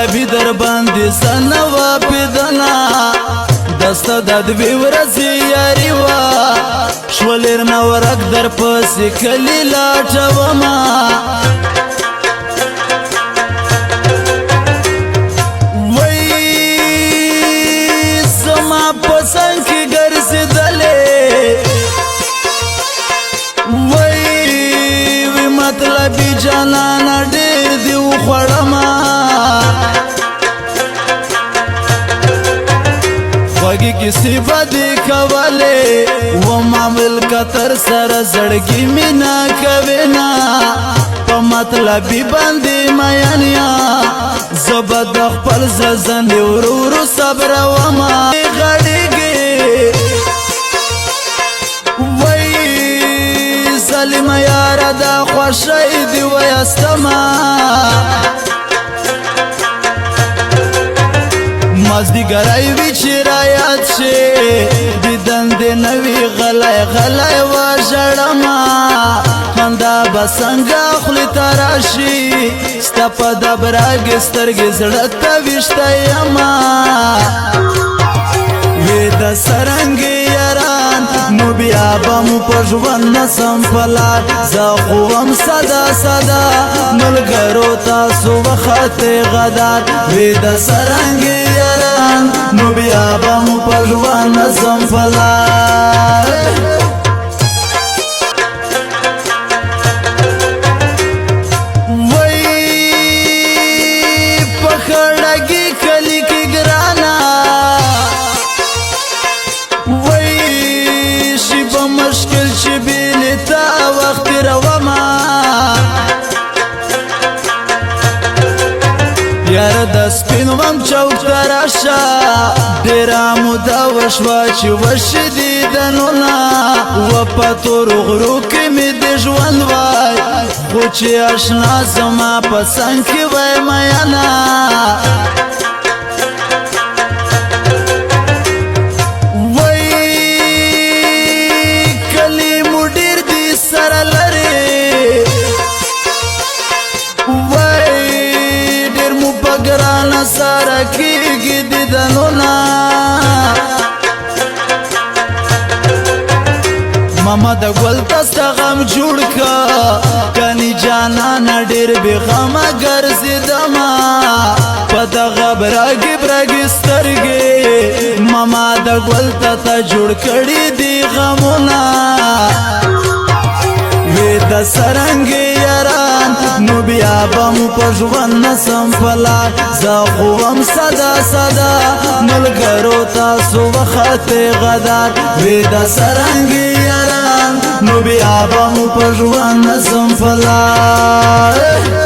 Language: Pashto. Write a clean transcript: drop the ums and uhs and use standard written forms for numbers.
مطلبی در باندې سنوا پیدنا دستا ددوی ورزی یاری وا شولیر نورک در پسی کلی لاټه وما وی زما پسند کی گرزی دلی وی مطلبی جانانا دیر دیو خوڑما خوگی کسی بدی کولی و معامل کتر سر زڑگی مینا کوینا پا مطلبی بندی میانیا زبد اخپل ززن ورورو صبر وما غڑیگی وی ظلم یار دا خوشی دی ویستما مزدی گرائی وی چی رایت شی دیدن دی نوی غلای غلای و جڑما خندا بسنگا خلی تراشی ستا پا دبراگی سترگی زڑتا ویشتا یما وی دا سرنگی یاران نو بیا بامو پژون نسم پلار زخوام صدا صدا ملګرو تاسو وخت غدار وی د سرنګي یاران نو بیا بامو پژون نسم پلار وی پخړګي کلی کی ګرانا مشکل چی بیلی تا وقت روما یار دست پینوام چوک تراشا دیرا مودا وشوا چی وشی دیدنونا و پتو روغرو که می دی جوان وای خوچی اشنا زما پسند کی وای میانا سارا کیږي دیدنونا ماما د ګل تاسو غم جوړ کا کني جانا ډېر به غم ګرځیدما په دغه برګي برګي سترګې ماما د ګل ته جوړ کړي دی غمونه وی د سرنګي یاران نو بیا بامو پژون نسم پلار زخوام صدا صدا ملګرو تاسو وخت غدار وی د سرنګي یاران نو بیا بامو پژون نسم پلار